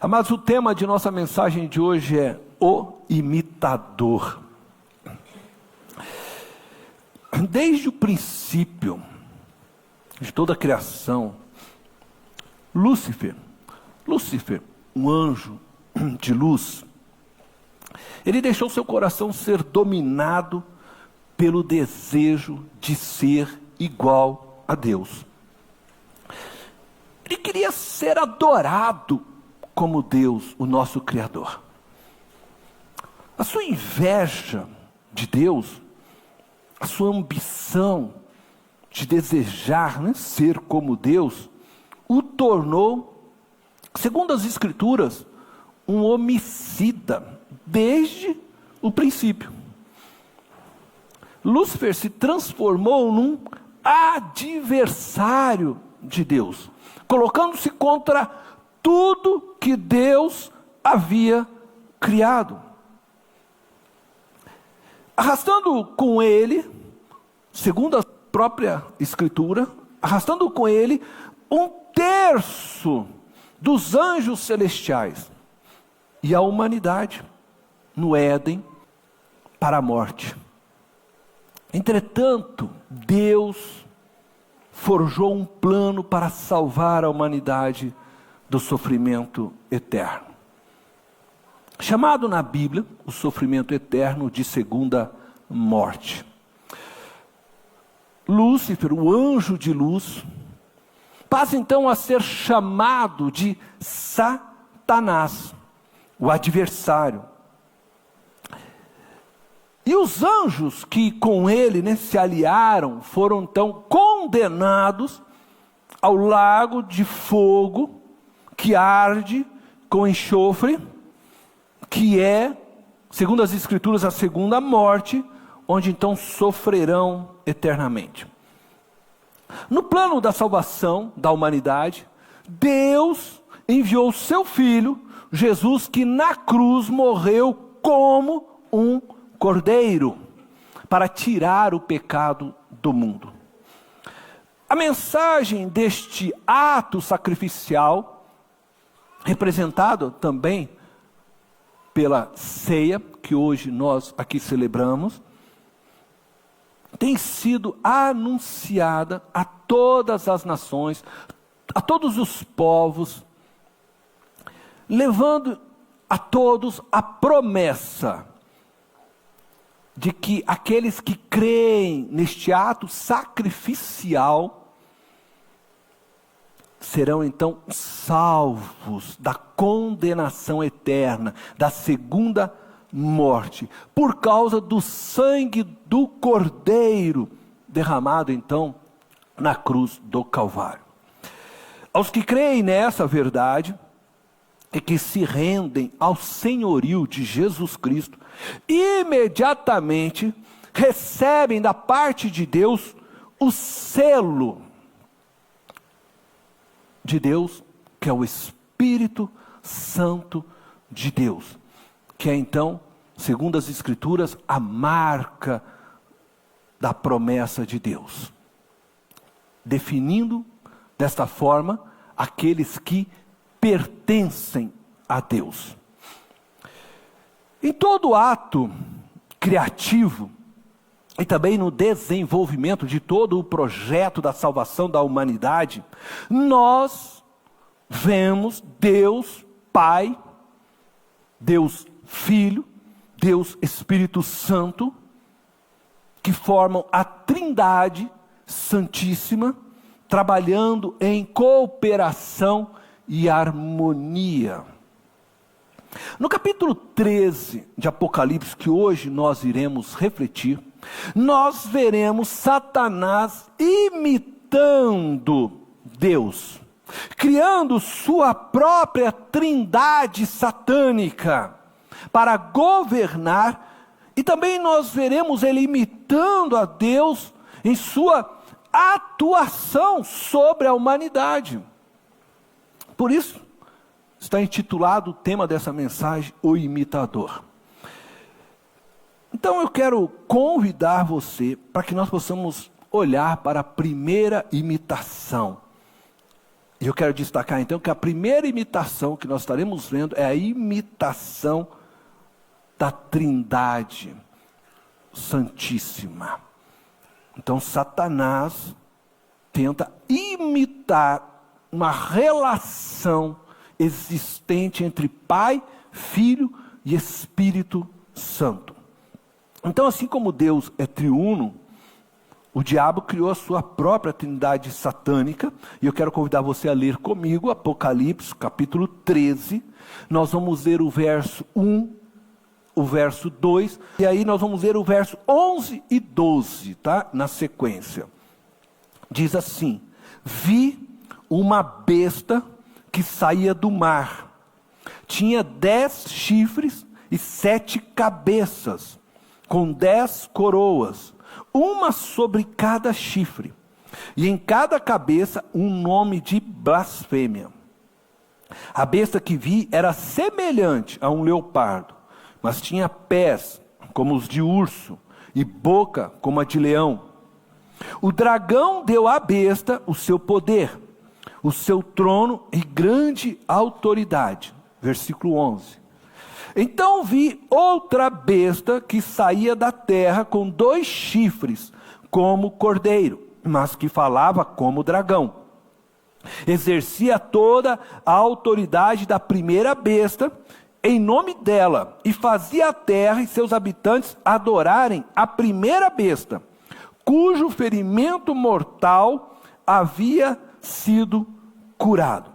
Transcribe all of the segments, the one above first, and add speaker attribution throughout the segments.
Speaker 1: Mas o tema de nossa mensagem de hoje é o imitador. Desde o princípio de toda a criação, Lúcifer, um anjo de luz, ele deixou seu coração ser dominado pelo desejo de ser igual a Deus. Ele queria ser adorado como Deus, o nosso Criador. A sua inveja de Deus, a sua ambição de desejar, ser como Deus, o tornou, segundo as Escrituras, um homicida desde o princípio. Lúcifer se transformou num adversário de Deus, colocando-se contra tudo que Deus havia criado. Arrastando com ele, segundo a própria Escritura, arrastando com ele 1/3 dos anjos celestiais e a humanidade no Éden para a morte. Entretanto, Deus forjou um plano para salvar a humanidade do sofrimento eterno, chamado na Bíblia o sofrimento eterno de segunda morte. Lúcifer, o anjo de luz, passa então a ser chamado de Satanás, o adversário. E os anjos que com ele se aliaram foram então condenados ao lago de fogo que arde com enxofre, que é, segundo as Escrituras, a segunda morte, onde então sofrerão eternamente. No plano da salvação da humanidade, Deus enviou o seu Filho, Jesus, que na cruz morreu como um cordeiro, para tirar o pecado do mundo. A mensagem deste ato sacrificial, representado também pela ceia, que hoje nós aqui celebramos, tem sido anunciada a todas as nações, a todos os povos, levando a todos a promessa de que aqueles que creem neste ato sacrificial serão então salvos da condenação eterna, da segunda morte, por causa do sangue do Cordeiro, derramado então na cruz do Calvário. Aos que creem nessa verdade, e que se rendem ao senhorio de Jesus Cristo, imediatamente recebem da parte de Deus o selo de Deus, que é o Espírito Santo de Deus, que é então, segundo as Escrituras, a marca da promessa de Deus, definindo desta forma aqueles que pertencem a Deus. Em todo ato criativo e também no desenvolvimento de todo o projeto da salvação da humanidade, nós vemos Deus Pai, Deus Filho, Deus Espírito Santo, que formam a Trindade Santíssima, trabalhando em cooperação e harmonia. No capítulo 13 de Apocalipse, que hoje nós iremos refletir, nós veremos Satanás imitando Deus, criando sua própria trindade satânica para governar, e também nós veremos ele imitando a Deus em sua atuação sobre a humanidade. Por isso, está intitulado o tema dessa mensagem, o imitador. Então eu quero convidar você para que nós possamos olhar para a primeira imitação. E eu quero destacar então que a primeira imitação que nós estaremos vendo é a imitação da Trindade Santíssima. Então Satanás tenta imitar uma relação existente entre Pai, Filho e Espírito Santo. Então, assim como Deus é triuno, o diabo criou a sua própria trindade satânica, e eu quero convidar você a ler comigo Apocalipse, capítulo 13. Nós vamos ler o verso 1, o verso 2, e aí nós vamos ler o verso 11 e 12, tá? Na sequência. Diz assim: vi uma besta que saía do mar. Tinha 10 chifres e 7 cabeças, com 10 coroas, uma sobre cada chifre, e em cada cabeça um nome de blasfêmia. A besta que vi era semelhante a um leopardo, mas tinha pés como os de urso e boca como a de leão. O dragão deu à besta o seu poder, o seu trono e grande autoridade. Versículo 11. Então vi outra besta que saía da terra com 2 chifres, como cordeiro, mas que falava como dragão. Exercia toda a autoridade da primeira besta em nome dela, e fazia a terra e seus habitantes adorarem a primeira besta, cujo ferimento mortal havia sido curado.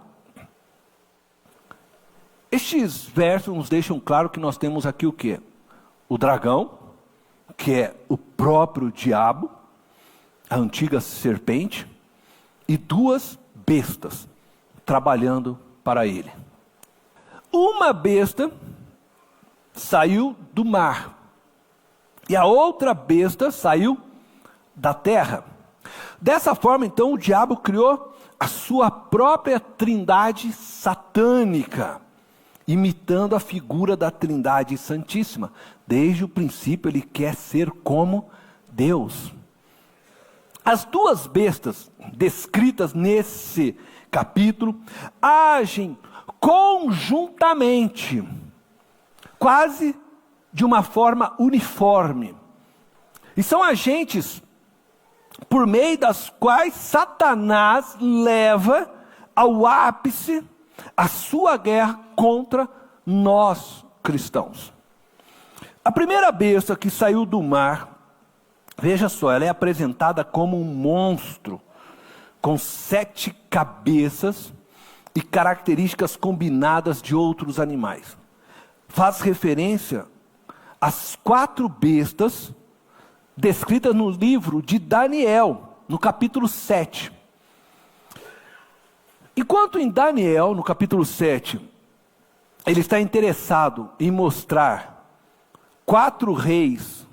Speaker 1: Estes versos nos deixam claro que nós temos aqui o quê? O dragão, que é o próprio diabo, a antiga serpente, e 2 bestas trabalhando para ele. Uma besta saiu do mar, e a outra besta saiu da terra. Dessa forma, então, o diabo criou a sua própria trindade satânica, imitando a figura da Trindade Santíssima. Desde o princípio ele quer ser como Deus. As 2 bestas descritas nesse capítulo agem conjuntamente, quase de uma forma uniforme. E são agentes por meio das quais Satanás leva ao ápice a sua guerra contra nós cristãos. A primeira besta que saiu do mar, veja só, ela é apresentada como um monstro, com 7 cabeças e características combinadas de outros animais. Faz referência às 4 bestas descritas no livro de Daniel, no capítulo 7. Enquanto em Daniel, no capítulo 7, ele está interessado em mostrar 4 reis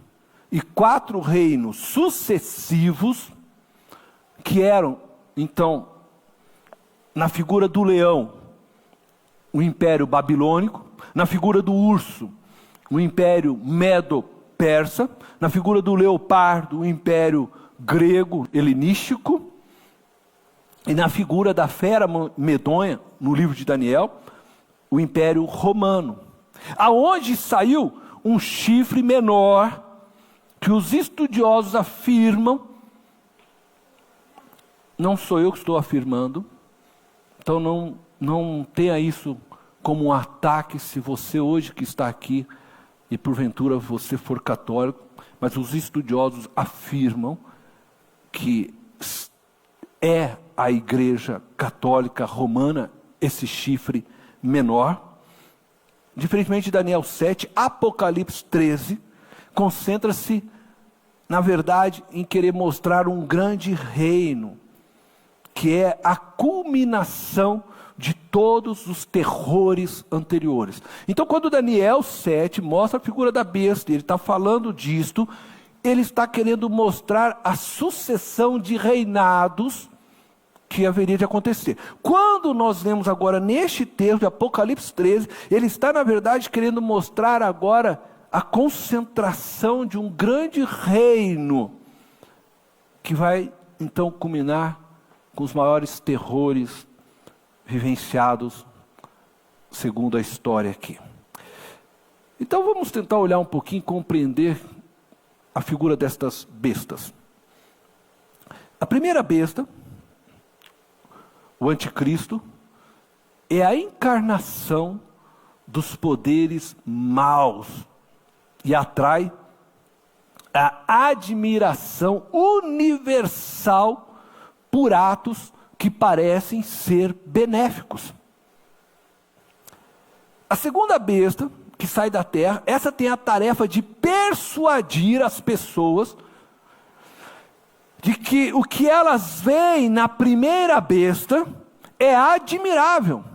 Speaker 1: e 4 reinos sucessivos, que eram, então, na figura do leão, o Império Babilônico, na figura do urso, o Império Medo-Persa, na figura do leopardo, o Império Grego-Helenístico, e na figura da fera medonha, no livro de Daniel, o Império Romano. Aonde saiu um chifre menor, que os estudiosos afirmam, não sou eu que estou afirmando, então não tenha isso como um ataque se você hoje que está aqui, e porventura você for católico, mas os estudiosos afirmam que é a Igreja Católica Romana esse chifre menor. Diferentemente de Daniel 7, Apocalipse 13 concentra-se, na verdade, em querer mostrar um grande reino, que é a culminação de todos os terrores anteriores. Então, quando Daniel 7 mostra a figura da besta, ele está falando disto, ele está querendo mostrar a sucessão de reinados que haveria de acontecer. Quando nós vemos agora neste texto de Apocalipse 13, ele está na verdade querendo mostrar agora a concentração de um grande reino, que vai então culminar com os maiores terrores vivenciados segundo a história aqui. Então vamos tentar olhar um pouquinho e compreender a figura destas bestas. A primeira besta, o anticristo, é a encarnação dos poderes maus e atrai a admiração universal por atos que parecem ser benéficos. A segunda besta, que sai da terra, essa tem a tarefa de persuadir as pessoas de que o que elas veem na primeira besta é admirável,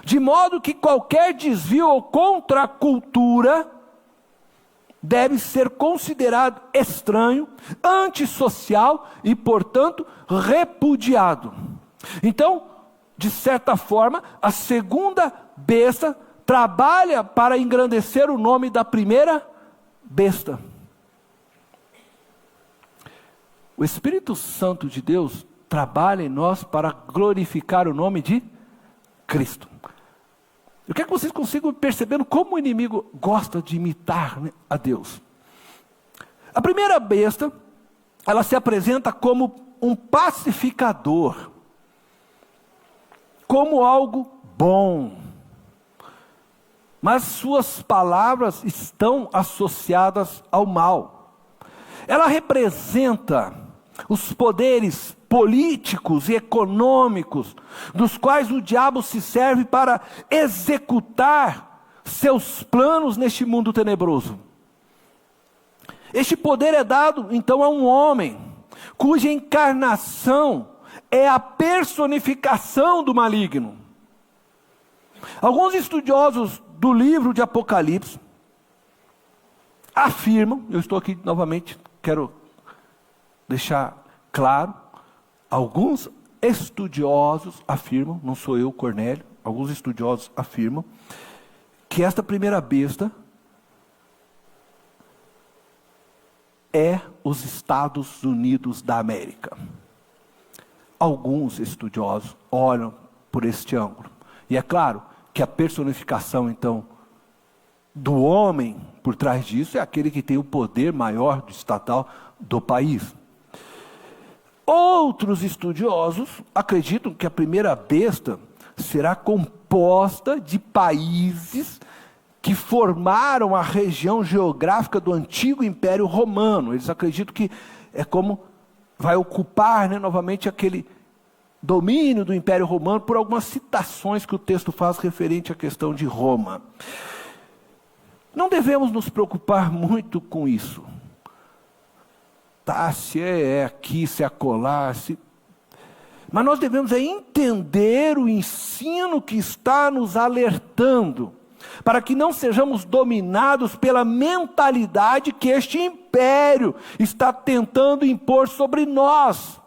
Speaker 1: de modo que qualquer desvio ou contracultura deve ser considerado estranho, antissocial e, portanto, repudiado. Então, de certa forma, a segunda besta trabalha para engrandecer o nome da primeira besta. O Espírito Santo de Deus trabalha em nós para glorificar o nome de Cristo. Eu quero que vocês consigam perceber como o inimigo gosta de imitar, né, a Deus. A primeira besta, ela se apresenta como um pacificador, como algo bom. Mas suas palavras estão associadas ao mal. Ela representa os poderes políticos e econômicos, dos quais o diabo se serve para executar seus planos neste mundo tenebroso. Este poder é dado, então, a um homem, cuja encarnação é a personificação do maligno. Alguns estudiosos do livro de Apocalipse afirmam, eu estou aqui novamente, quero deixar claro, alguns estudiosos afirmam, não sou eu, Cornélio, alguns estudiosos afirmam que esta primeira besta é os Estados Unidos da América. Alguns estudiosos olham por este ângulo. E é claro que a personificação, então, do homem por trás disso é aquele que tem o poder maior do estatal do país. Outros estudiosos acreditam que a primeira besta será composta de países que formaram a região geográfica do antigo Império Romano. Eles acreditam que é como vai ocupar, né, novamente aquele domínio do Império Romano por algumas citações que o texto faz referente à questão de Roma. Não devemos nos preocupar muito com isso. Tá, se é aqui, se é acolá, se... Mas nós devemos entender o ensino que está nos alertando, para que não sejamos dominados pela mentalidade que este império está tentando impor sobre nós.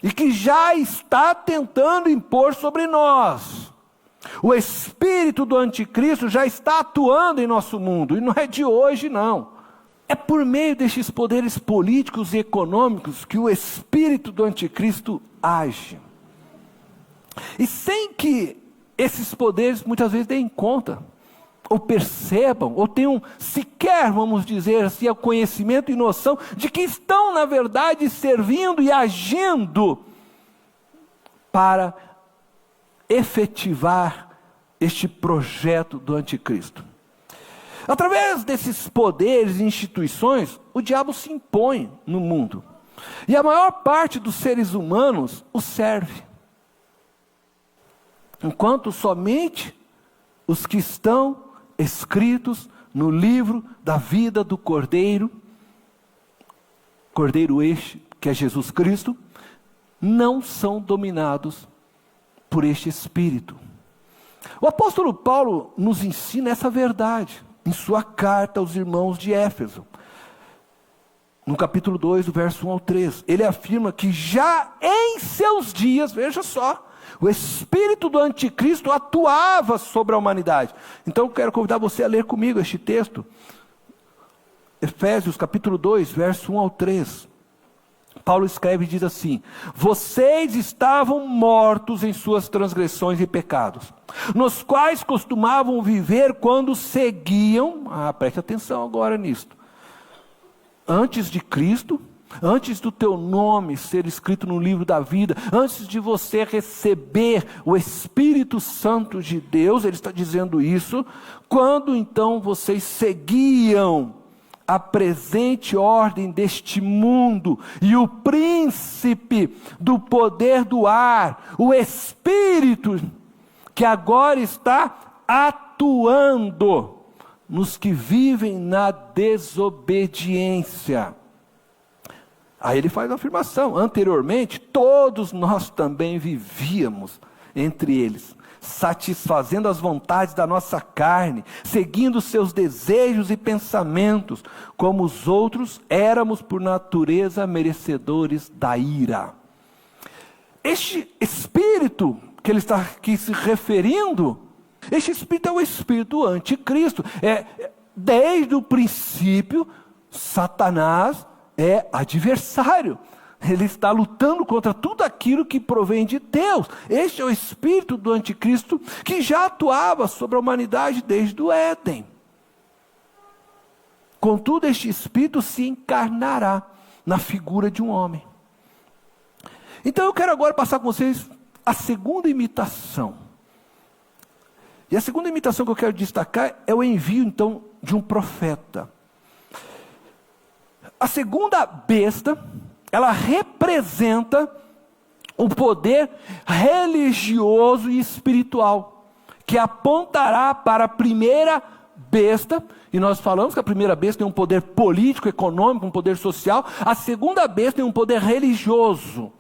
Speaker 1: E que já está tentando impor sobre nós. O espírito do anticristo já está atuando em nosso mundo, e não é de hoje não. É por meio destes poderes políticos e econômicos que o espírito do anticristo age. E sem que esses poderes muitas vezes deem conta, ou percebam, ou tenham sequer, vamos dizer assim, o conhecimento e noção de que estão, na verdade, servindo e agindo para efetivar este projeto do anticristo. Através desses poderes e instituições, o diabo se impõe no mundo. E a maior parte dos seres humanos o serve. Enquanto somente os que estão escritos no livro da vida do Cordeiro, Cordeiro este, que é Jesus Cristo, não são dominados por este espírito. O apóstolo Paulo nos ensina essa verdade em sua carta aos irmãos de Éfeso. No capítulo 2, do verso 1 ao 3, ele afirma que já em seus dias, veja só, o espírito do anticristo atuava sobre a humanidade. Então eu quero convidar você a ler comigo este texto. Efésios capítulo 2, verso 1 ao 3. Paulo escreve e diz assim: vocês estavam mortos em suas transgressões e pecados, nos quais costumavam viver quando seguiam, preste atenção agora nisto, antes de Cristo, antes do teu nome ser escrito no livro da vida, antes de você receber o Espírito Santo de Deus, ele está dizendo isso, quando então vocês seguiam a presente ordem deste mundo, e o príncipe do poder do ar, o Espírito, que agora está atuando nos que vivem na desobediência. Aí ele faz a afirmação: anteriormente, todos nós também vivíamos entre eles, satisfazendo as vontades da nossa carne, seguindo seus desejos e pensamentos, como os outros, éramos por natureza merecedores da ira. Este espírito que ele está aqui se referindo, este espírito é o espírito do anticristo. Desde o princípio, Satanás é adversário. Ele está lutando contra tudo aquilo que provém de Deus. Este é o espírito do anticristo que já atuava sobre a humanidade desde o Éden. Contudo, este espírito se encarnará na figura de um homem. Então eu quero agora passar com vocês a segunda imitação. E a segunda imitação que eu quero destacar é o envio então de um profeta. A segunda besta, ela representa o poder religioso e espiritual, que apontará para a primeira besta, e nós falamos que a primeira besta tem um poder político, econômico, um poder social. A segunda besta tem um poder religioso,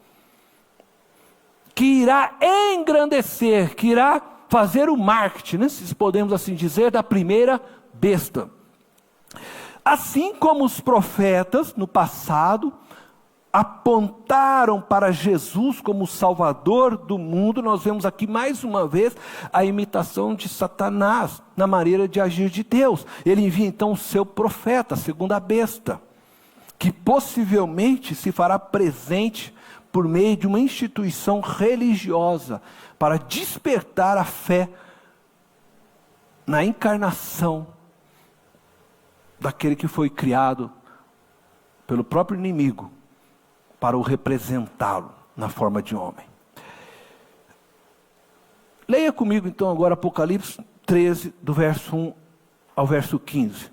Speaker 1: que irá engrandecer, que irá fazer o marketing, se podemos assim dizer, da primeira besta. Assim como os profetas no passado apontaram para Jesus como o Salvador do mundo, nós vemos aqui mais uma vez a imitação de Satanás na maneira de agir de Deus. Ele envia então o seu profeta, a segunda besta, que possivelmente se fará presente por meio de uma instituição religiosa para despertar a fé na encarnação daquele que foi criado pelo próprio inimigo para o representá-lo na forma de homem. Leia comigo então agora Apocalipse 13, do verso 1 ao verso 15.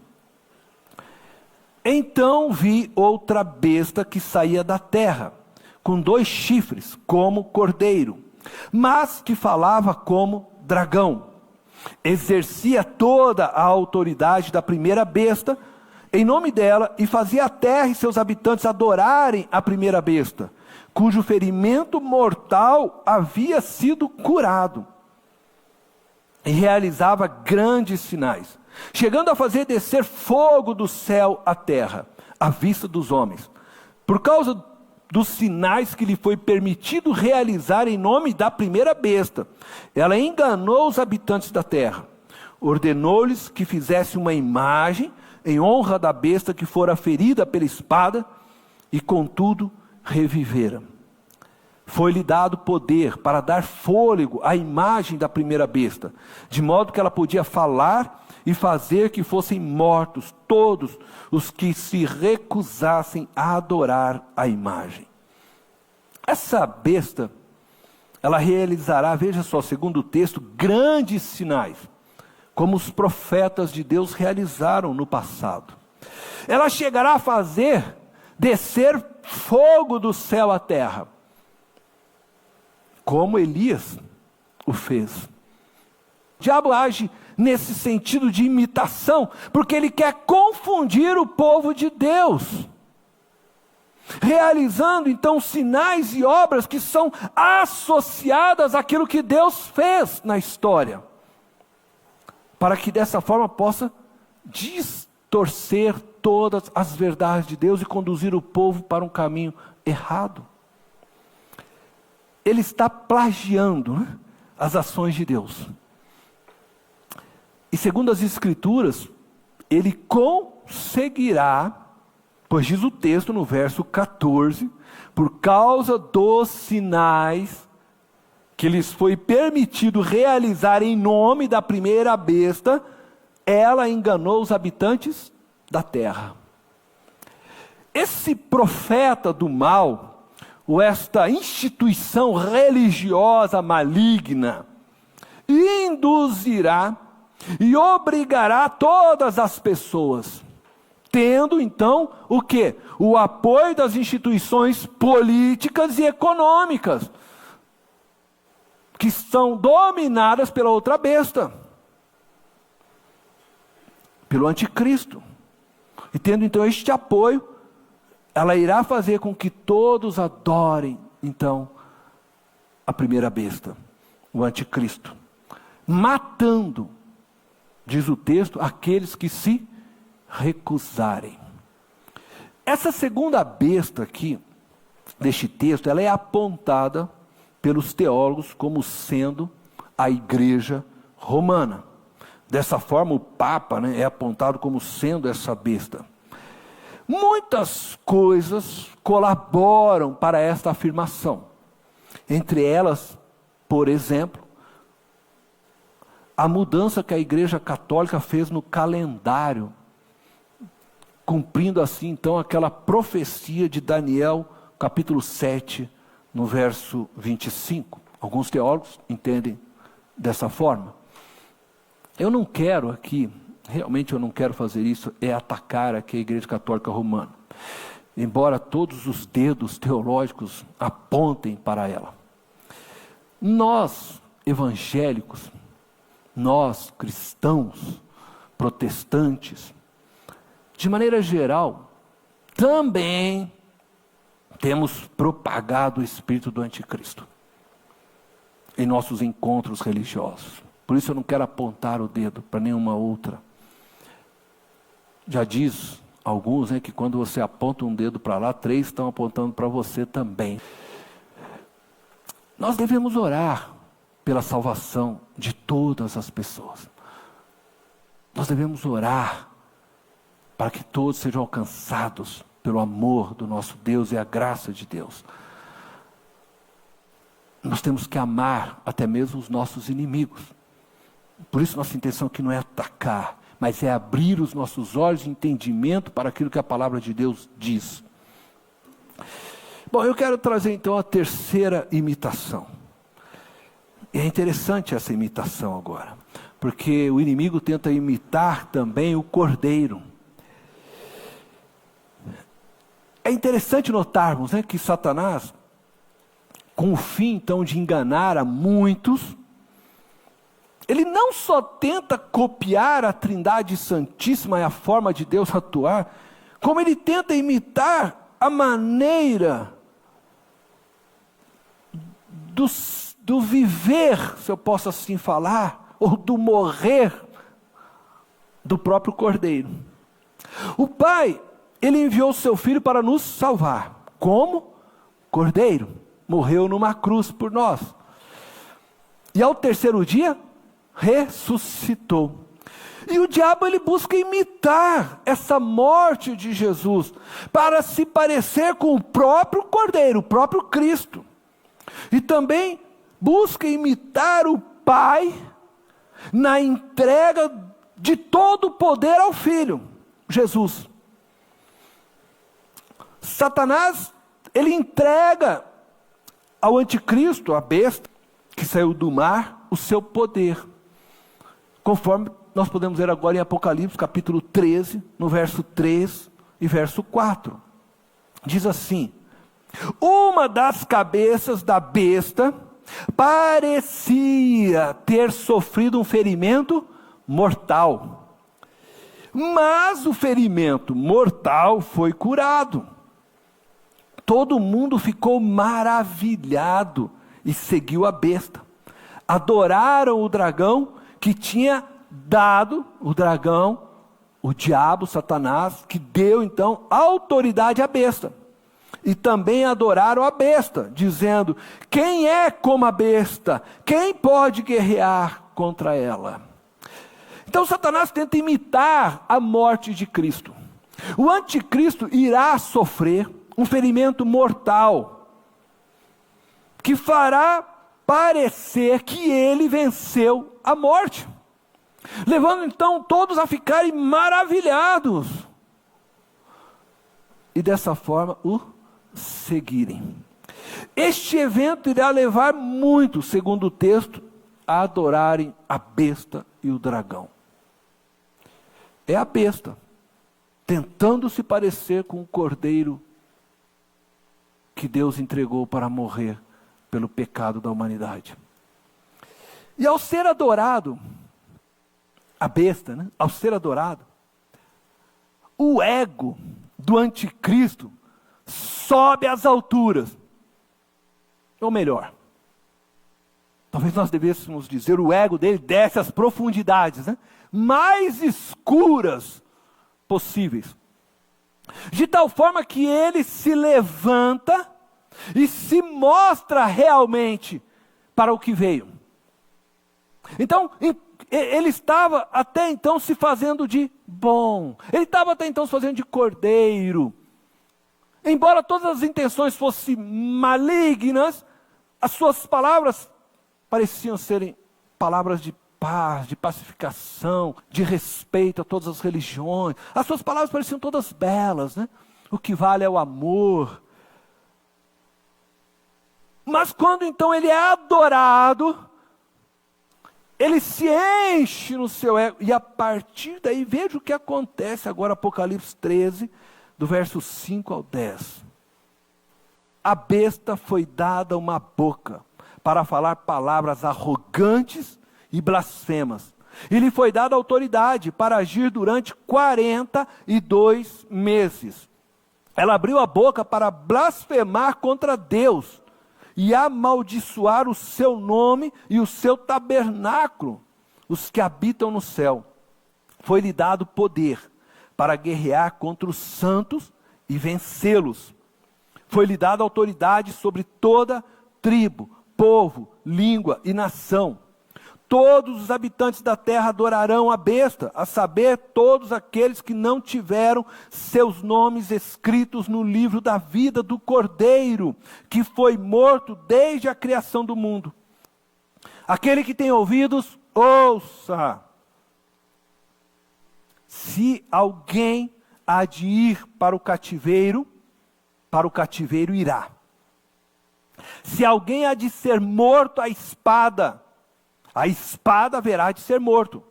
Speaker 1: Então vi outra besta que saía da terra, com 2 chifres, como cordeiro, mas que falava como dragão. Exercia toda a autoridade da primeira besta em nome dela, e fazia a terra e seus habitantes adorarem a primeira besta, cujo ferimento mortal havia sido curado, e realizava grandes sinais, chegando a fazer descer fogo do céu à terra, à vista dos homens, por causa dos sinais que lhe foi permitido realizar em nome da primeira besta. Ela enganou os habitantes da terra, ordenou-lhes que fizessem uma imagem em honra da besta que fora ferida pela espada, e contudo revivera. Foi-lhe dado poder para dar fôlego à imagem da primeira besta, de modo que ela podia falar e fazer que fossem mortos todos os que se recusassem a adorar a imagem. Essa besta, ela realizará, veja só, segundo o texto, grandes sinais, como os profetas de Deus realizaram no passado. Ela chegará a fazer descer fogo do céu à terra, como Elias o fez. O diabo age nesse sentido de imitação, porque ele quer confundir o povo de Deus, realizando então sinais e obras que são associadas àquilo que Deus fez na história, para que dessa forma possa distorcer todas as verdades de Deus e conduzir o povo para um caminho errado. Ele está plagiando as ações de Deus. E segundo as Escrituras, ele conseguirá Pois diz o texto no verso 14, por causa dos sinais que lhes foi permitido realizar em nome da primeira besta, ela enganou os habitantes da terra. Esse profeta do mal, ou esta instituição religiosa maligna, induzirá e obrigará todas as pessoas, tendo então o quê? O apoio das instituições políticas e econômicas, que são dominadas pela outra besta, pelo anticristo. E tendo então este apoio, ela irá fazer com que todos adorem então a primeira besta, o anticristo, matando, diz o texto, aqueles que se recusarem. Essa segunda besta aqui, deste texto, ela é apontada pelos teólogos como sendo a igreja romana. Dessa forma o Papa, é apontado como sendo essa besta. Muitas coisas colaboram para esta afirmação. Entre elas, por exemplo, a mudança que a Igreja Católica fez no calendário, cumprindo assim então aquela profecia de Daniel, capítulo 7, no verso 25. Alguns teólogos entendem dessa forma. Eu não quero aqui, realmente eu não quero fazer isso, é atacar aqui a Igreja Católica Romana. Embora todos os dedos teológicos apontem para ela. Nós, evangélicos, nós, cristãos, protestantes, de maneira geral, também temos propagado o espírito do anticristo em nossos encontros religiosos. Por isso eu não quero apontar o dedo para nenhuma outra. Já diz alguns que quando você aponta um dedo para lá, 3 estão apontando para você também. Nós devemos orar pela salvação de todas as pessoas. Nós devemos orar para que todos sejam alcançados pelo amor do nosso Deus e a graça de Deus. Nós temos que amar até mesmo os nossos inimigos. Por isso nossa intenção aqui não é atacar, mas é abrir os nossos olhos de entendimento para aquilo que a palavra de Deus diz. Bom, eu quero trazer então a terceira imitação. É interessante essa imitação agora, porque o inimigo tenta imitar também o cordeiro. É interessante notarmos que Satanás, com o fim então de enganar a muitos, ele não só tenta copiar a Trindade Santíssima e a forma de Deus atuar, como ele tenta imitar a maneira do viver, se eu posso assim falar, ou do morrer do próprio Cordeiro. O Pai, ele enviou o seu Filho para nos salvar. Como? Cordeiro. Morreu numa cruz por nós. E ao terceiro dia, ressuscitou. E o diabo ele busca imitar essa morte de Jesus para se parecer com o próprio Cordeiro, o próprio Cristo. E também busca imitar o Pai na entrega de todo o poder ao Filho, Jesus. Satanás, ele entrega ao anticristo, a besta, que saiu do mar, o seu poder. Conforme nós podemos ver agora em Apocalipse, capítulo 13, no verso 3 e verso 4. Diz assim: uma das cabeças da besta parecia ter sofrido um ferimento mortal. Mas o ferimento mortal foi curado. Todo mundo ficou maravilhado e seguiu a besta. Adoraram o dragão que tinha dado, o diabo, Satanás, que deu então autoridade à besta. E também adoraram a besta, dizendo: quem é como a besta? Quem pode guerrear contra ela? Então Satanás tenta imitar a morte de Cristo. O anticristo irá sofrer um ferimento mortal, que fará parecer que ele venceu a morte, levando então todos a ficarem maravilhados, e dessa forma o seguirem. Este evento irá levar muitos, segundo o texto, a adorarem a besta e o dragão. É a besta tentando se parecer com o cordeiro que Deus entregou para morrer pelo pecado da humanidade. E ao ser adorado, a besta, né? Ao ser adorado, o ego do anticristo sobe às alturas. Ou melhor, talvez nós devêssemos dizer, o ego dele desce às profundidades, né? Mais escuras possíveis. De tal forma que ele se levanta e se mostra realmente para o que veio. Então, ele estava até então se fazendo de bom. Ele estava até então se fazendo de cordeiro. Embora todas as intenções fossem malignas, as suas palavras pareciam serem palavras de paz, de pacificação, de respeito a todas as religiões. As suas palavras pareciam todas belas, né? O que vale é o amor. Mas quando então ele é adorado, ele se enche no seu ego, e a partir daí, veja o que acontece agora, Apocalipse 13, do verso 5 ao 10. A besta foi dada uma boca para falar palavras arrogantes e blasfemas. E lhe foi dada autoridade para agir durante 42 meses. Ela abriu a boca para blasfemar contra Deus e amaldiçoar o seu nome e o seu tabernáculo, os que habitam no céu. Foi-lhe dado poder para guerrear contra os santos e vencê-los. Foi-lhe dada autoridade sobre toda tribo, povo, língua e nação. Todos os habitantes da terra adorarão a besta, a saber, todos aqueles que não tiveram seus nomes escritos no livro da vida do Cordeiro, que foi morto desde a criação do mundo. Aquele que tem ouvidos, ouça. Se alguém há de ir para o cativeiro irá. Se alguém há de ser morto à espada haverá de ser morto.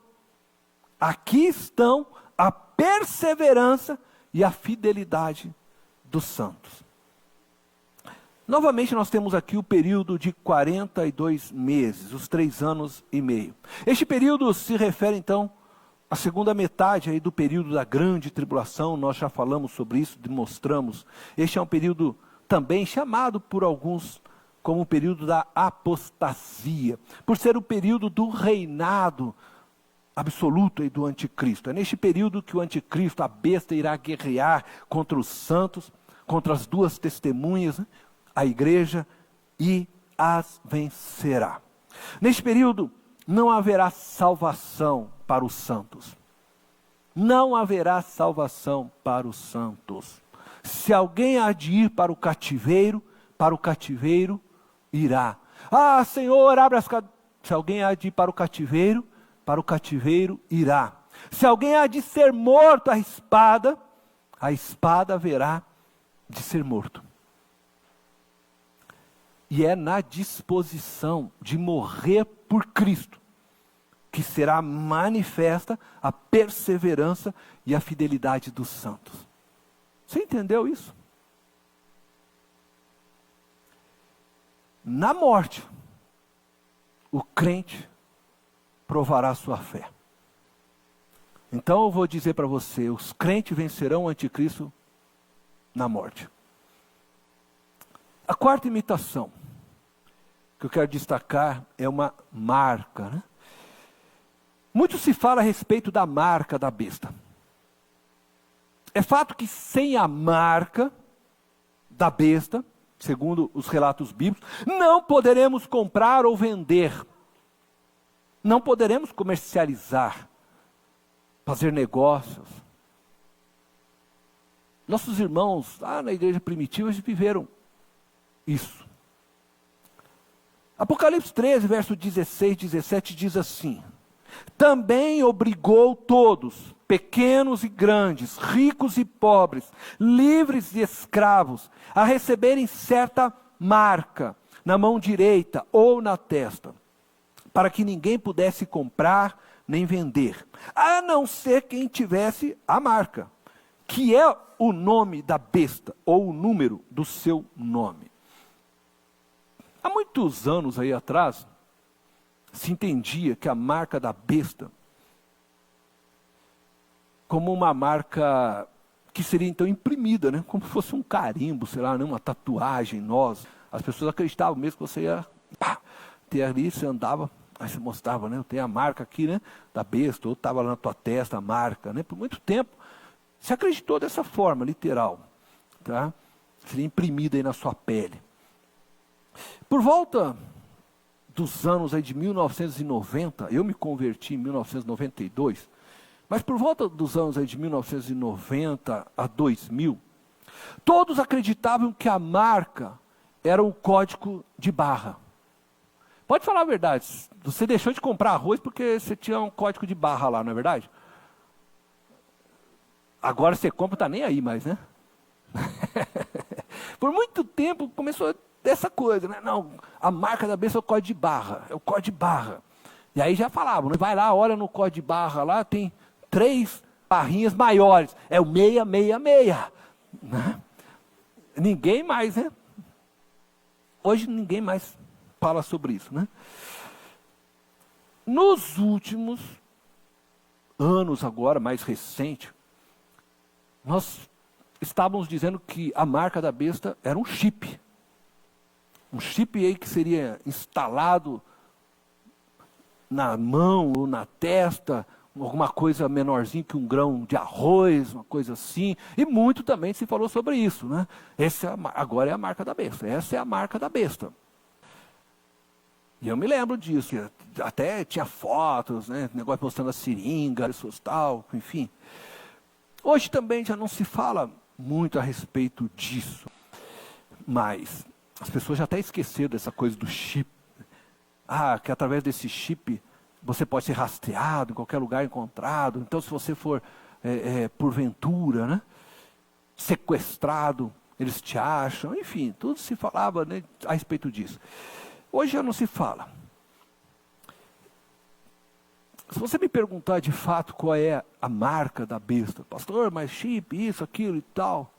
Speaker 1: Aqui estão a perseverança e a fidelidade dos santos. Novamente nós temos aqui o período de 42 meses, os 3 anos e meio. Este período se refere então à segunda metade aí do período da grande tribulação. Nós já falamos sobre isso, demonstramos. Este é um período também chamado por alguns como o período da apostasia, por ser o período do reinado absoluto aí do anticristo. É neste período que o anticristo, a besta, irá guerrear contra os santos, contra as duas testemunhas, né? A igreja, e as vencerá. Neste período não haverá salvação para os santos. Não haverá salvação para os santos. Se alguém há de ir para o cativeiro irá. Ah, Senhor, abre as cadeias. Se alguém há de ir para o cativeiro irá. Se alguém há de ser morto à espada haverá de ser morto. E é na disposição de morrer por Cristo que será manifesta a perseverança e a fidelidade dos santos. Você entendeu isso? Na morte, o crente provará sua fé. Então eu vou dizer para você, os crentes vencerão o anticristo na morte. A quarta imitação que eu quero destacar é uma marca, né? Muito se fala a respeito da marca da besta. É fato que sem a marca da besta, segundo os relatos bíblicos, não poderemos comprar ou vender. Não poderemos comercializar, fazer negócios. Nossos irmãos lá na igreja primitiva viveram isso. Apocalipse 13, verso 16, 17 diz assim: também obrigou todos, pequenos e grandes, ricos e pobres, livres e escravos, a receberem certa marca na mão direita ou na testa, para que ninguém pudesse comprar nem vender, a não ser quem tivesse a marca, que é o nome da besta, ou o número do seu nome. Há muitos anos aí atrás, se entendia que a marca da besta, como uma marca que seria então imprimida, né? Como se fosse um carimbo, sei lá, né? Uma tatuagem, nós. As pessoas acreditavam mesmo que você ia ter ali, você andava, aí você mostrava, né? Eu tenho a marca aqui, né? Da besta, ou estava lá na tua testa a marca, né? Por muito tempo se acreditou dessa forma, literal, tá? Seria imprimida aí na sua pele. Por volta dos anos aí de 1990, eu me converti em 1992, mas por volta dos anos aí de 1990 a 2000, todos acreditavam que a marca era o código de barra. Pode falar a verdade, você deixou de comprar arroz porque você tinha um código de barra lá, não é verdade? Agora você compra, está nem aí mais, né? Por muito tempo começou dessa coisa, né? Não, a marca da besta é o código de barra, é o código de barra. E aí já falavam, né? Vai lá, olha no código de barra lá, tem 3 barrinhas maiores, é o 666, né? Ninguém mais, né? Hoje ninguém mais fala sobre isso, né? Nos últimos anos agora, mais recente, nós estávamos dizendo que a marca da besta era um chip. Um chip aí que seria instalado na mão ou na testa, alguma coisa menorzinha que um grão de arroz, uma coisa assim. E muito também se falou sobre isso, né? Agora é a marca da besta, essa é a marca da besta. E eu me lembro disso, até tinha fotos, né? Negócio mostrando a seringa, pessoas tal, enfim. Hoje também já não se fala muito a respeito disso, mas as pessoas já até esqueceram dessa coisa do chip. Que através desse chip você pode ser rastreado em qualquer lugar encontrado. Então se você for, porventura, né, sequestrado, eles te acham. Enfim, tudo se falava, né, a respeito disso. Hoje já não se fala. Se você me perguntar de fato qual é a marca da besta, pastor, mas chip, isso, aquilo e tal,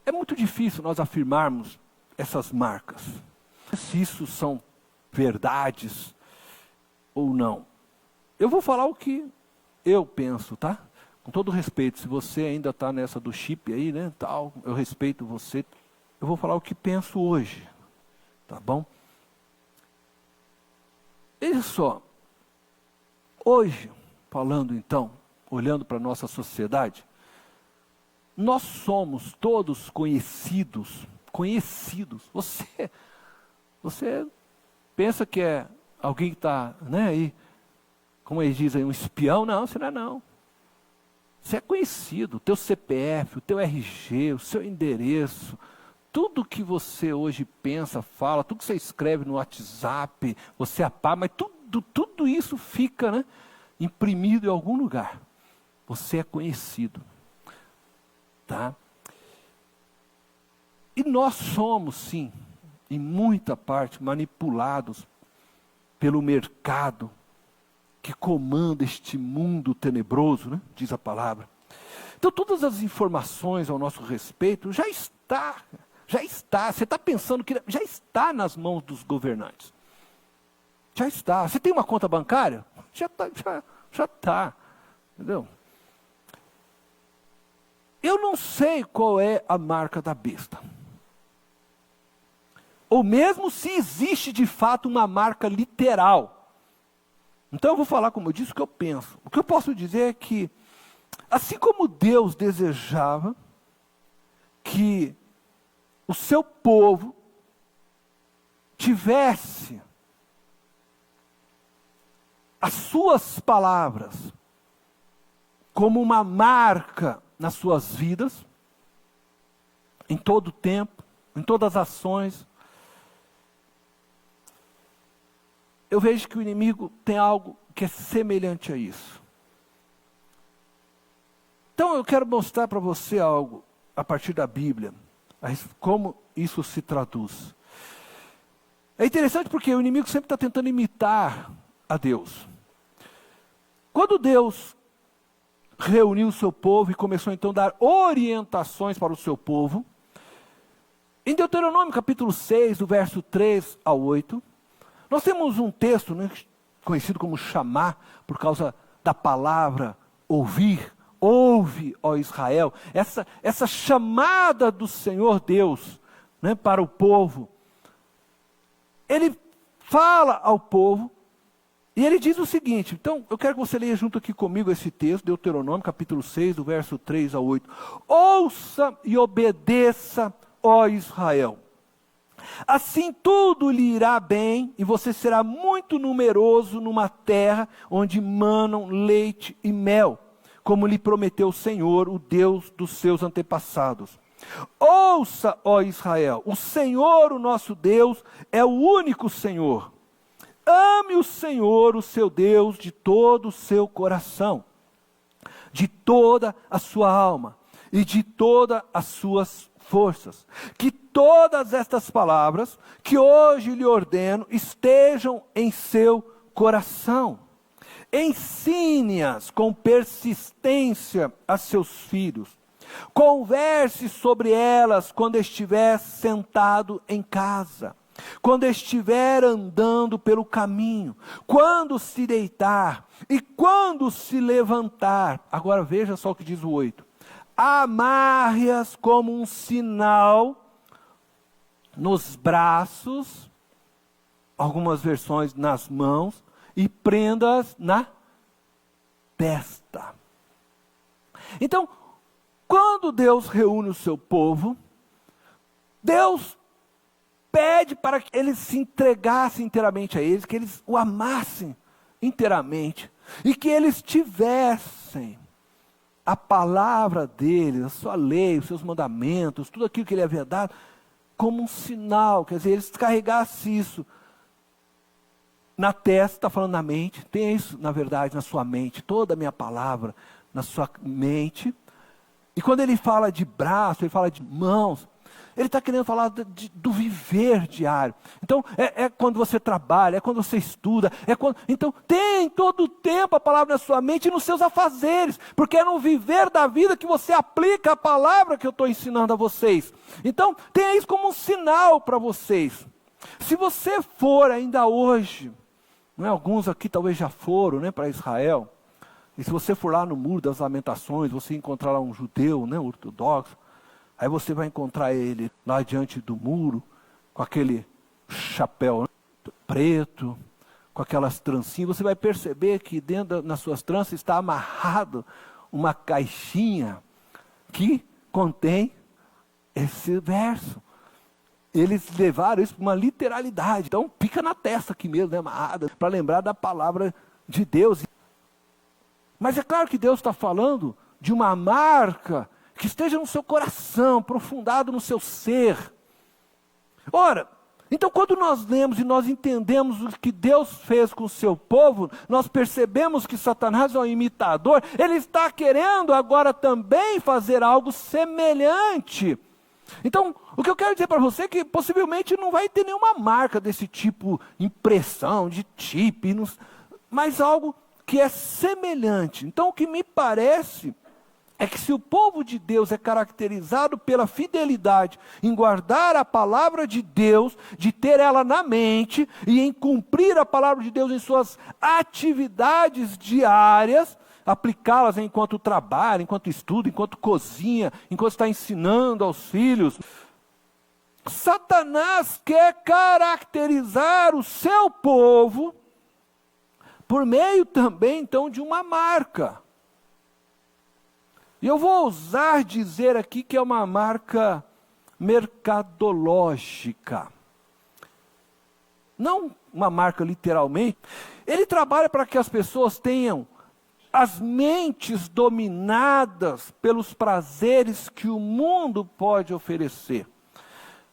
Speaker 1: é muito difícil nós afirmarmos essas marcas, se isso são verdades ou não. Eu vou falar o que eu penso, tá? Com todo respeito, se você ainda está nessa do chip aí, né, tal, eu respeito você, eu vou falar o que penso hoje, tá bom? Veja só, hoje, falando então, olhando para a nossa sociedade, nós somos todos conhecidos. Você pensa que é alguém que está, né, aí, como eles dizem, um espião? Não, você não é não. Você é conhecido, o teu CPF, o teu RG, o seu endereço, tudo que você hoje pensa, fala, tudo que você escreve no WhatsApp, você apaga, mas tudo isso fica, né, imprimido em algum lugar. Você é conhecido. Tá? E nós somos, sim, em muita parte, manipulados pelo mercado que comanda este mundo tenebroso, né? Diz a palavra. Então todas as informações ao nosso respeito já está, você está pensando que já está nas mãos dos governantes. Já está. Você tem uma conta bancária? Já está. Entendeu? Eu não sei qual é a marca da besta. Ou mesmo se existe de fato uma marca literal. Então eu vou falar, como eu disse, o que eu penso. O que eu posso dizer é que, assim como Deus desejava que o seu povo tivesse as suas palavras como uma marca nas suas vidas, em todo o tempo, em todas as ações, eu vejo que o inimigo tem algo que é semelhante a isso. Então eu quero mostrar para você algo, a partir da Bíblia, como isso se traduz. É interessante porque o inimigo sempre está tentando imitar a Deus. Quando Deus reuniu o seu povo e começou então a dar orientações para o seu povo, em Deuteronômio capítulo 6, do verso 3 ao 8, nós temos um texto, né, conhecido como chamar, por causa da palavra ouvir. Ouve, ó Israel, essa chamada do Senhor Deus, né, para o povo. Ele fala ao povo e ele diz o seguinte, então eu quero que você leia junto aqui comigo esse texto, Deuteronômio capítulo 6, do verso 3 ao 8. Ouça e obedeça, ó Israel. Assim tudo lhe irá bem e você será muito numeroso numa terra onde manam leite e mel, como lhe prometeu o Senhor, o Deus dos seus antepassados. Ouça, ó Israel, o Senhor, o nosso Deus, é o único Senhor. Ame o Senhor, o seu Deus, de todo o seu coração, de toda a sua alma e de todas as suas forças. Que todas estas palavras que hoje lhe ordeno estejam em seu coração. Ensine-as com persistência a seus filhos. Converse sobre elas quando estiver sentado em casa, quando estiver andando pelo caminho, quando se deitar e quando se levantar. Agora veja só o que diz o 8. Amarre-as como um sinal nos braços, algumas versões nas mãos, e prenda-as na testa. Então, quando Deus reúne o seu povo, Deus pede para que eles se entregassem inteiramente a eles, que eles o amassem inteiramente, e que eles tivessem a palavra dele, a sua lei, os seus mandamentos, tudo aquilo que ele havia dado, como um sinal, quer dizer, eles carregassem isso na testa, está falando na mente, tem isso na verdade na sua mente, toda a minha palavra na sua mente. E quando ele fala de braço, ele fala de mãos, ele está querendo falar do viver diário. Então, é quando você trabalha, é quando você estuda, então tem todo o tempo a palavra na sua mente e nos seus afazeres, porque é no viver da vida que você aplica a palavra que eu estou ensinando a vocês. Então, tenha isso como um sinal para vocês. Se você for ainda hoje, não é, alguns aqui talvez já foram, né, para Israel, e se você for lá no Muro das Lamentações, você encontrar lá um judeu, né, ortodoxo, aí você vai encontrar ele lá diante do muro, com aquele chapéu, né, preto, com aquelas trancinhas. Você vai perceber que dentro nas suas tranças está amarrado uma caixinha que contém esse verso. Eles levaram isso para uma literalidade. Então fica na testa aqui mesmo, né, amarrada, para lembrar da palavra de Deus. Mas é claro que Deus está falando de uma marca que esteja no seu coração, aprofundado no seu ser. Ora, então quando nós lemos e nós entendemos o que Deus fez com o seu povo, nós percebemos que Satanás é um imitador, ele está querendo agora também fazer algo semelhante. Então, o que eu quero dizer para você é que possivelmente não vai ter nenhuma marca desse tipo, impressão, de chip, mas algo que é semelhante. Então, o que me parece é que se o povo de Deus é caracterizado pela fidelidade em guardar a palavra de Deus, de ter ela na mente e em cumprir a palavra de Deus em suas atividades diárias, aplicá-las enquanto trabalha, enquanto estuda, enquanto cozinha, enquanto está ensinando aos filhos. Satanás quer caracterizar o seu povo por meio também, então, de uma marca. E eu vou ousar dizer aqui que é uma marca mercadológica. Não uma marca literalmente. Ele trabalha para que as pessoas tenham as mentes dominadas pelos prazeres que o mundo pode oferecer,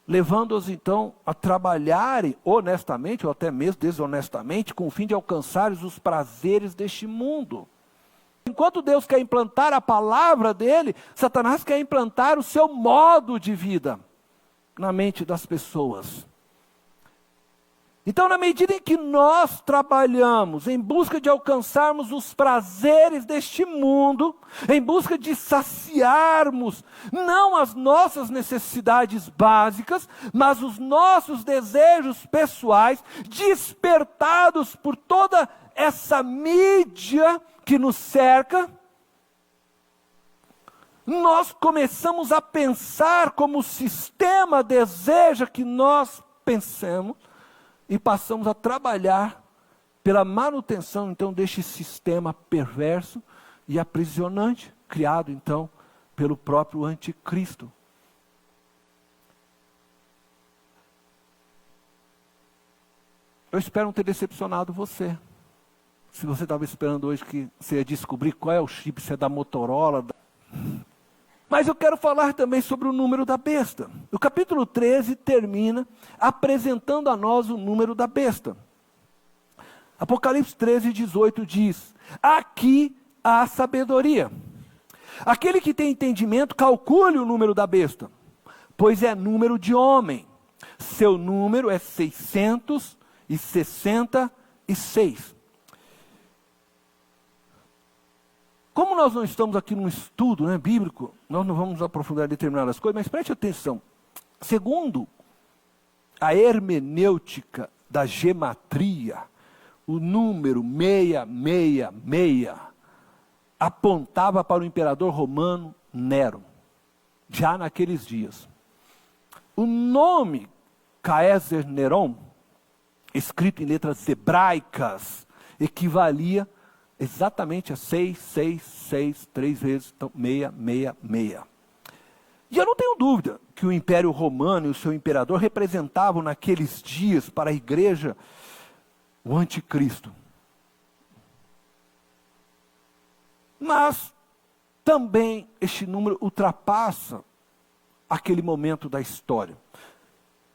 Speaker 1: levando-os então a trabalharem honestamente ou até mesmo desonestamente com o fim de alcançar os prazeres deste mundo. Enquanto Deus quer implantar a palavra dele, Satanás quer implantar o seu modo de vida na mente das pessoas. Então, na medida em que nós trabalhamos em busca de alcançarmos os prazeres deste mundo, em busca de saciarmos não as nossas necessidades básicas, mas os nossos desejos pessoais, despertados por toda essa mídia que nos cerca, nós começamos a pensar como o sistema deseja que nós pensemos, e passamos a trabalhar pela manutenção, então, deste sistema perverso e aprisionante, criado, então, pelo próprio anticristo. Eu espero não ter decepcionado você. Se você estava esperando hoje que você ia descobrir qual é o chip, se é da Motorola. Mas eu quero falar também sobre o número da besta. O capítulo 13 termina apresentando a nós o número da besta. Apocalipse 13, 18 diz: aqui há sabedoria. Aquele que tem entendimento, calcule o número da besta, pois é número de homem. Seu número é 666. Como nós não estamos aqui num estudo bíblico, nós não vamos aprofundar determinadas coisas, mas preste atenção. Segundo a hermenêutica da gematria, o número 666 apontava para o imperador romano Nero, já naqueles dias. O nome Caesar Neron, escrito em letras hebraicas, equivalia exatamente a 666, 3 vezes, então 666. E eu não tenho dúvida que o Império Romano e o seu imperador representavam naqueles dias para a igreja o anticristo. Mas também este número ultrapassa aquele momento da história.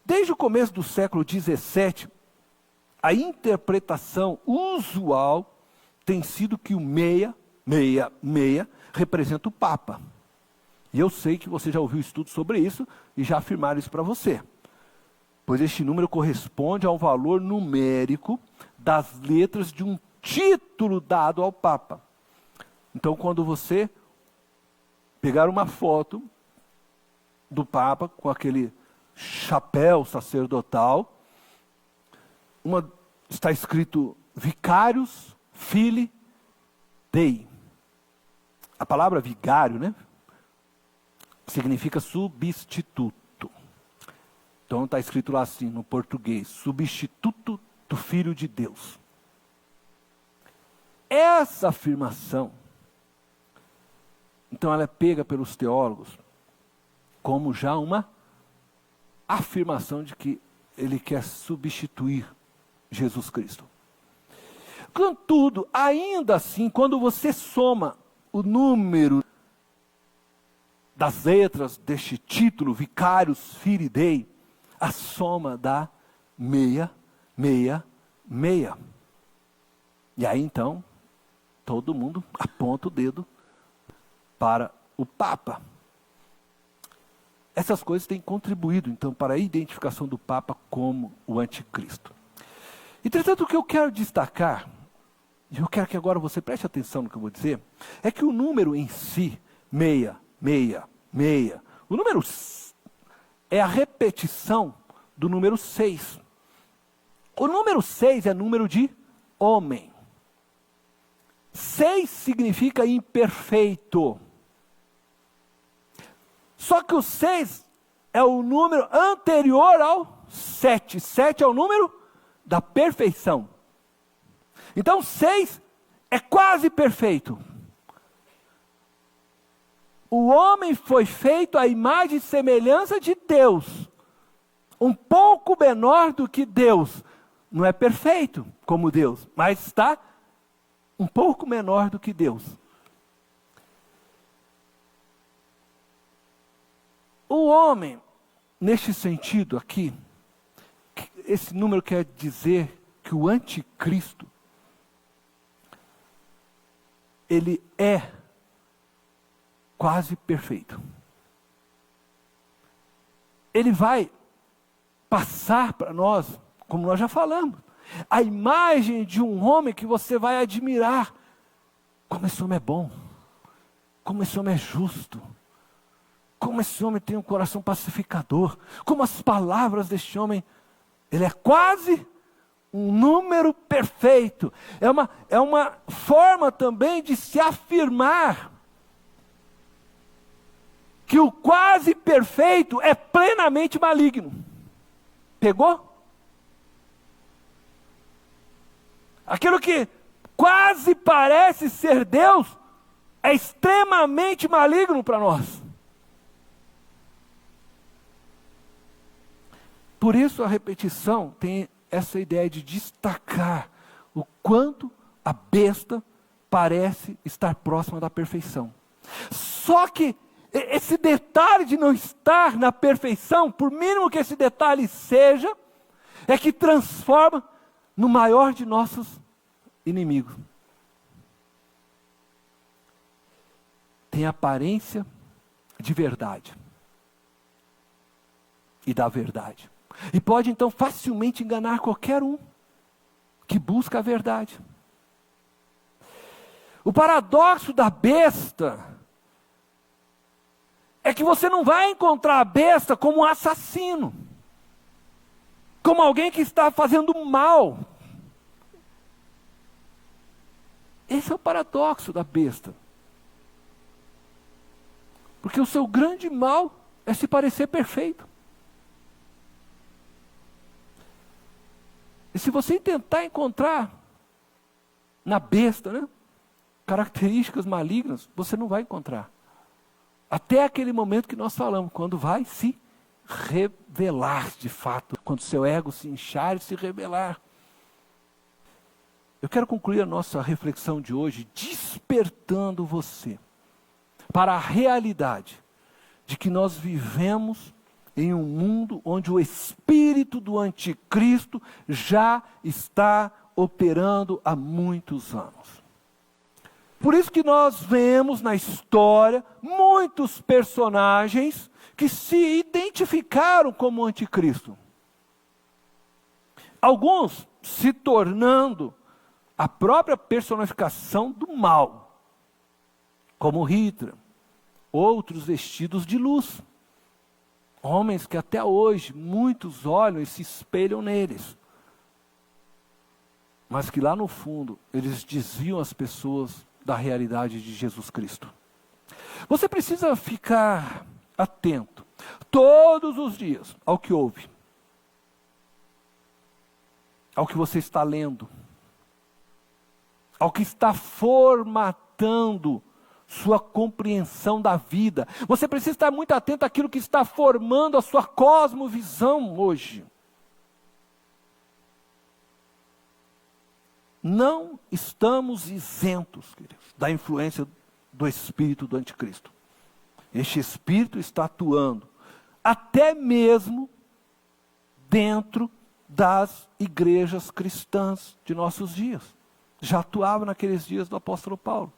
Speaker 1: Desde o começo do século XVII, a interpretação usual tem sido que o 666 representa o Papa. E eu sei que você já ouviu estudos sobre isso e já afirmaram isso para você. Pois este número corresponde ao valor numérico das letras de um título dado ao Papa. Então, quando você pegar uma foto do Papa com aquele chapéu sacerdotal, está escrito Vicarius Filii Dei. A palavra vigário, significa substituto. Então está escrito lá assim no português, substituto do Filho de Deus. Essa afirmação, então ela é pega pelos teólogos como já uma afirmação de que ele quer substituir Jesus Cristo. Contudo, ainda assim, quando você soma o número das letras deste título, Vicarius Filii Dei, a soma dá 666. E aí então, todo mundo aponta o dedo para o Papa. Essas coisas têm contribuído, então, para a identificação do Papa como o anticristo. Entretanto, o que eu quero destacar, e eu quero que agora você preste atenção no que eu vou dizer, é que o número em si, 666, o número é a repetição do número 6. O número 6 é número de homem. 6 significa imperfeito. Só que o 6 é o número anterior ao 7. 7 é o número da perfeição. Então 6 é quase perfeito. O homem foi feito à imagem e semelhança de Deus. Um pouco menor do que Deus. Não é perfeito como Deus, mas está um pouco menor do que Deus. O homem, neste sentido aqui, esse número quer dizer que o anticristo, ele é quase perfeito. Ele vai passar para nós, como nós já falamos, a imagem de um homem que você vai admirar. Como esse homem é bom, como esse homem é justo, como esse homem tem um coração pacificador, como as palavras deste homem, ele é quase um número perfeito. É uma forma também de se afirmar que o quase perfeito é plenamente maligno. Pegou? Aquilo que quase parece ser Deus é extremamente maligno para nós. Por isso a repetição tem essa ideia de destacar o quanto a besta parece estar próxima da perfeição. Só que esse detalhe de não estar na perfeição, por mínimo que esse detalhe seja, é que transforma no maior de nossos inimigos. Tem aparência de verdade e da verdade. E pode então facilmente enganar qualquer um que busca a verdade. O paradoxo da besta é que você não vai encontrar a besta como um assassino, como alguém que está fazendo mal. Esse é o paradoxo da besta. Porque o seu grande mal é se parecer perfeito. E se você tentar encontrar na besta, características malignas, você não vai encontrar. Até aquele momento que nós falamos, quando vai se revelar de fato, quando seu ego se inchar e se revelar. Eu quero concluir a nossa reflexão de hoje despertando você para a realidade de que nós vivemos em um mundo onde o espírito do anticristo já está operando há muitos anos. Por isso que nós vemos na história muitos personagens que se identificaram como anticristo. Alguns se tornando a própria personificação do mal, como Hitler, outros vestidos de luz. Homens que até hoje muitos olham e se espelham neles. Mas que lá no fundo eles desviam as pessoas da realidade de Jesus Cristo. Você precisa ficar atento todos os dias ao que ouve, ao que você está lendo, ao que está formatando sua compreensão da vida. Você precisa estar muito atento àquilo que está formando a sua cosmovisão hoje. Não estamos isentos, queridos, da influência do espírito do anticristo. Este espírito está atuando até mesmo dentro das igrejas cristãs de nossos dias. Já atuava naqueles dias do apóstolo Paulo.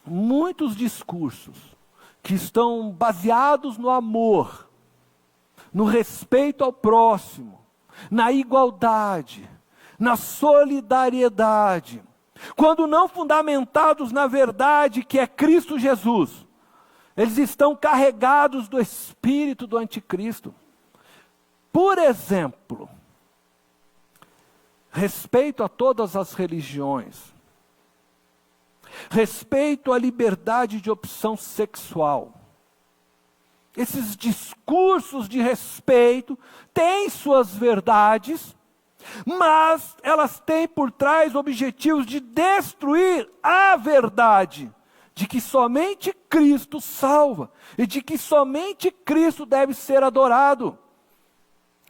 Speaker 1: Muitos discursos que estão baseados no amor, no respeito ao próximo, na igualdade, na solidariedade, quando não fundamentados na verdade que é Cristo Jesus, eles estão carregados do espírito do anticristo. Por exemplo, respeito a todas as religiões, respeito à liberdade de opção sexual. Esses discursos de respeito têm suas verdades, mas elas têm por trás objetivos de destruir a verdade, de que somente Cristo salva, e de que somente Cristo deve ser adorado.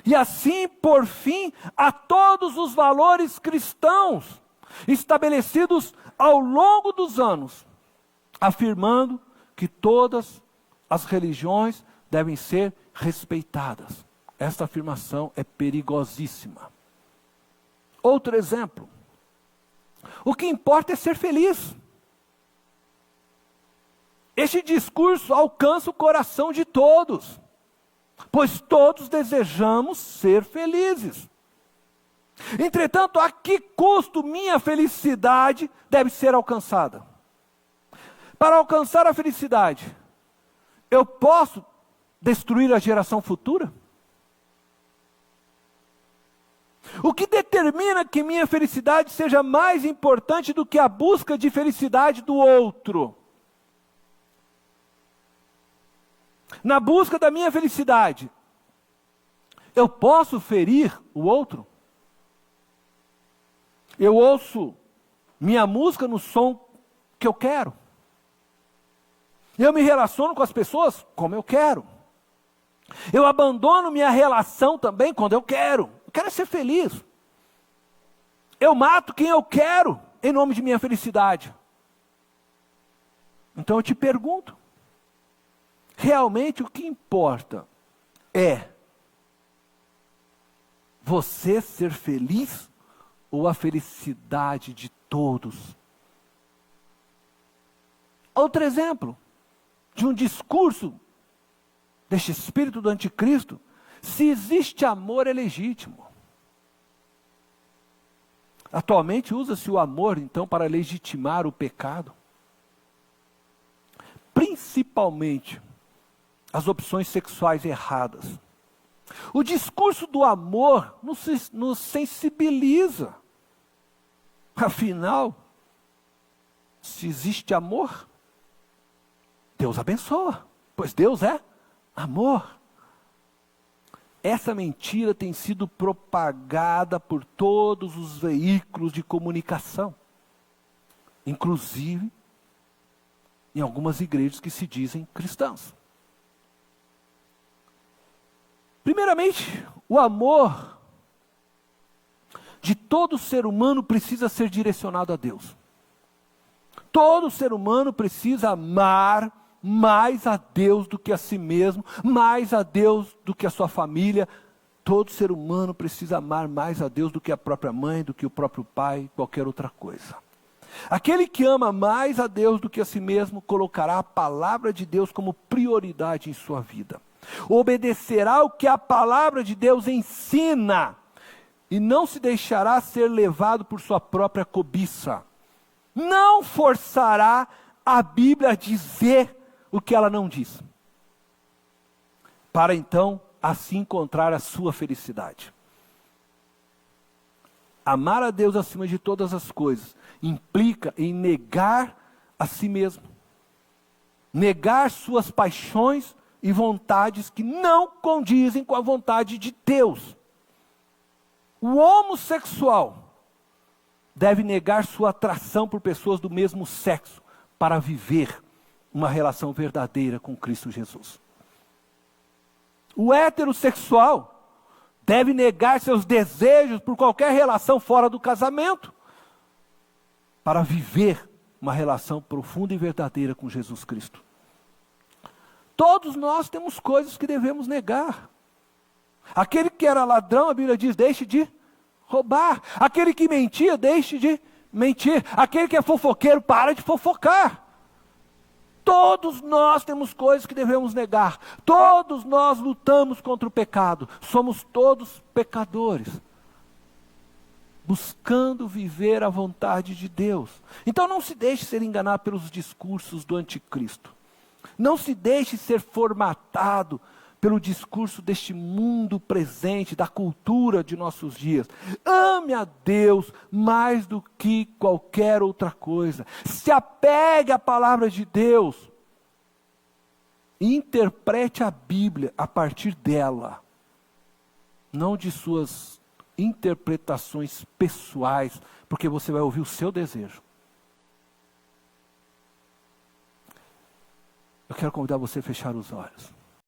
Speaker 1: e assim por fim a todos os valores cristãos estabelecidos ao longo dos anos, afirmando que todas as religiões devem ser respeitadas. Esta afirmação é perigosíssima. Outro exemplo. O que importa é ser feliz. Este discurso alcança o coração de todos, pois todos desejamos ser felizes. Entretanto, a que custo minha felicidade deve ser alcançada? Para alcançar a felicidade, eu posso destruir a geração futura? O que determina que minha felicidade seja mais importante do que a busca de felicidade do outro? Na busca da minha felicidade, eu posso ferir o outro? Eu ouço minha música no som que eu quero. Eu me relaciono com as pessoas como eu quero. Eu abandono minha relação também quando eu quero. Eu quero ser feliz. Eu mato quem eu quero em nome de minha felicidade. Então eu te pergunto, realmente o que importa é você ser feliz ou a felicidade de todos? Outro exemplo de um discurso deste espírito do anticristo: se existe amor, é legítimo. Atualmente usa-se o amor, então, para legitimar o pecado. Principalmente as opções sexuais erradas. O discurso do amor nos sensibiliza. Afinal, se existe amor, Deus abençoa, pois Deus é amor. Essa mentira tem sido propagada por todos os veículos de comunicação, inclusive em algumas igrejas que se dizem cristãs. Primeiramente, o amor de todo ser humano precisa ser direcionado a Deus. Todo ser humano precisa amar mais a Deus do que a si mesmo, mais a Deus do que a sua família. Todo ser humano precisa amar mais a Deus do que a própria mãe, do que o próprio pai, qualquer outra coisa. Aquele que ama mais a Deus do que a si mesmo, colocará a palavra de Deus como prioridade em sua vida. Obedecerá o que a palavra de Deus ensina, e não se deixará ser levado por sua própria cobiça. Não forçará a Bíblia a dizer o que ela não diz, para então assim encontrar a sua felicidade. Amar a Deus acima de todas as coisas implica em negar a si mesmo, negar suas paixões e vontades que não condizem com a vontade de Deus. O homossexual deve negar sua atração por pessoas do mesmo sexo para viver uma relação verdadeira com Cristo Jesus. O heterossexual deve negar seus desejos por qualquer relação fora do casamento para viver uma relação profunda e verdadeira com Jesus Cristo. Todos nós temos coisas que devemos negar. Aquele que era ladrão, a Bíblia diz, deixe de roubar. Aquele que mentia, deixe de mentir. Aquele que é fofoqueiro, para de fofocar. Todos nós temos coisas que devemos negar. Todos nós lutamos contra o pecado. Somos todos pecadores, buscando viver a vontade de Deus. Então não se deixe ser enganado pelos discursos do anticristo. Não se deixe ser formatado pelo discurso deste mundo presente, da cultura de nossos dias. Ame a Deus mais do que qualquer outra coisa. Se apegue à palavra de Deus. Interprete a Bíblia a partir dela, não de suas interpretações pessoais, porque você vai ouvir o seu desejo. Eu quero convidar você a fechar os olhos.